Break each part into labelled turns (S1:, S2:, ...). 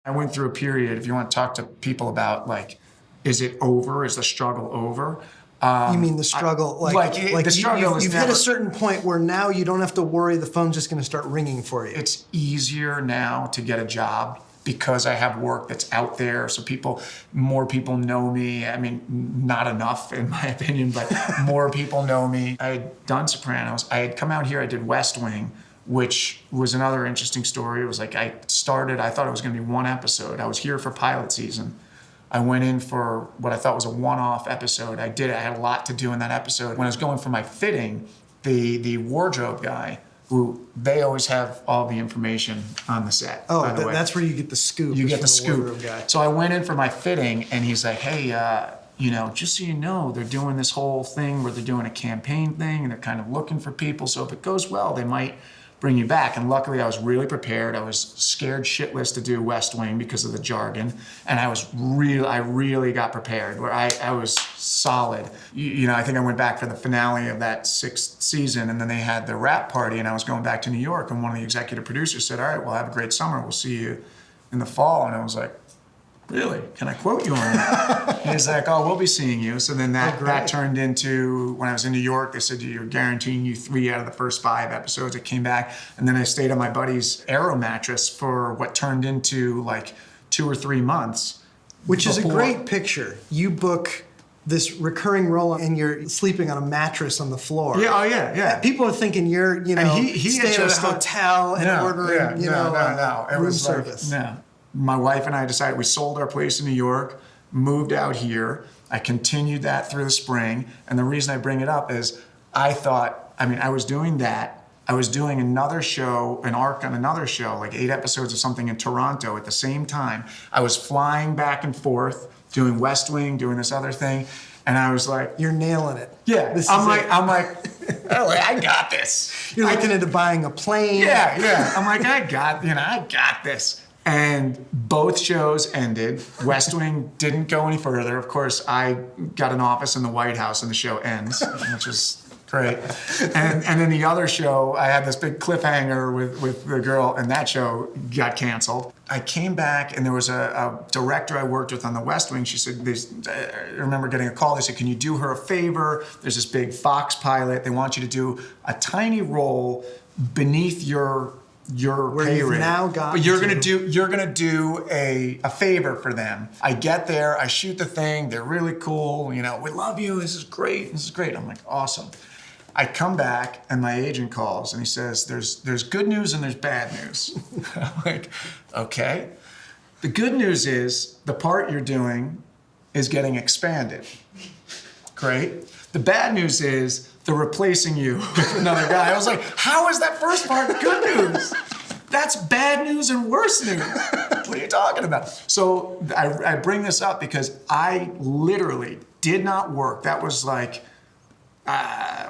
S1: I went through a period, if you want to talk to people about, like, is it over? Is the struggle over?
S2: You mean the struggle?
S1: The struggle is
S2: you've hit a certain point where now you don't have to worry the phone's just going to start ringing for you.
S1: It's easier now to get a job because I have work that's out there. So more people know me. I mean, not enough in my opinion, but more people know me. I had done Sopranos. I had come out here, I did West Wing, which was another interesting story. It was like I thought it was going to be one episode. I was here for pilot season. I went in for what I thought was a one-off episode. I had a lot to do in that episode. When I was going for my fitting, the wardrobe guy, who they always have all the information on the set.
S2: Oh,
S1: by the way.
S2: That's where you get the scoop.
S1: You get the scoop.
S2: Wardrobe guy.
S1: So I went in for my fitting, and he's like, hey, just so you know, they're doing this whole thing where they're doing a campaign thing, and they're kind of looking for people. So if it goes well, they might bring you back. And luckily I was really prepared. I was scared shitless to do West Wing because of the jargon. And I really got prepared where I was solid. I think I went back for the finale of that 6th season, and then they had the wrap party, and I was going back to New York, and one of the executive producers said, all right, well, have a great summer. We'll see you in the fall. And I was like, really? Can I quote you on that? He's like, oh, we'll be seeing you. So then that turned into, when I was in New York, they said, you're guaranteeing you 3 out of the first 5 episodes. I came back, and then I stayed on my buddy's Aero mattress for what turned into like 2 or 3 months.
S2: Which is a great picture. You book this recurring role, and you're sleeping on a mattress on the floor.
S1: Yeah, oh yeah.
S2: People are thinking you're, staying at a hotel and ordering, room service.
S1: No. My wife and I decided, we sold our place in New York, moved out here. I continued that through the spring. And the reason I bring it up is I was doing that. I was doing another show, an arc on another show, like 8 episodes of something in Toronto at the same time. I was flying back and forth, doing West Wing, doing this other thing. And I was like,
S2: you're nailing it.
S1: Yeah. I'm like, oh, I got this.
S2: You're looking into buying a plane.
S1: Yeah. I'm like, I got this. And both shows ended. West Wing didn't go any further. Of course, I got an office in the White House and the show ends, which is great. And then the other show, I had this big cliffhanger with the girl, and that show got canceled. I came back, and there was a director I worked with on the West Wing. She said, I remember getting a call. They said, can you do her a favor? There's this big Fox pilot. They want you to do a tiny role beneath your pay rate.
S2: Now got
S1: but you're gonna do a favor for them. I get there, I shoot the thing, they're really cool, we love you, this is great. I'm like, awesome. I come back, and my agent calls, and he says, there's good news and there's bad news. I'm like, okay. The good news is the part you're doing is getting expanded. Great. The bad news is they're replacing you with another guy. I was like, how is that first part good news? That's bad news and worse news. What are you talking about? So I bring this up because I literally did not work. That was like,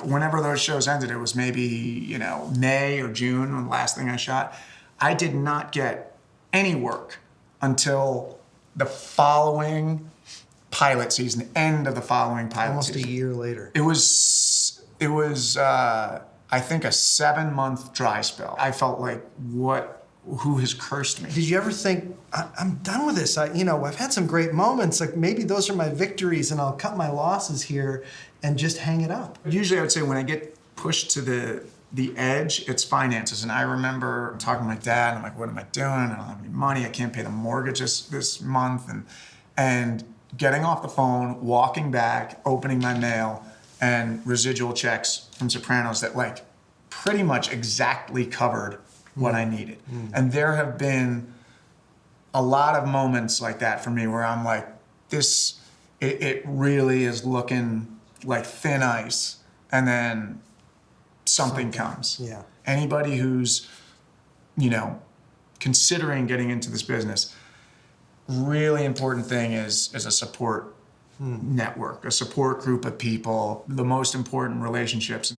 S1: whenever those shows ended, it was maybe, May or June, the last thing I shot. I did not get any work until the following pilot season, end of the following pilot season.
S2: Almost a year later.
S1: It was I think a 7-month dry spell. I felt like, who has cursed me?
S2: Did you ever think, I'm done with this? I've had some great moments. Like maybe those are my victories, and I'll cut my losses here and just hang it up.
S1: Usually I would say when I get pushed to the edge, it's finances. And I remember talking to my dad, and I'm like, what am I doing? I don't have any money. I can't pay the mortgage this month. And getting off the phone, walking back, opening my mail, and residual checks from Sopranos that like pretty much exactly covered what I needed. And there have been a lot of moments like that for me where I'm like, it really is looking like thin ice, and then something comes.
S2: Yeah.
S1: Anybody who's, considering getting into this business, really important thing is a support network, a support group of people, the most important relationships.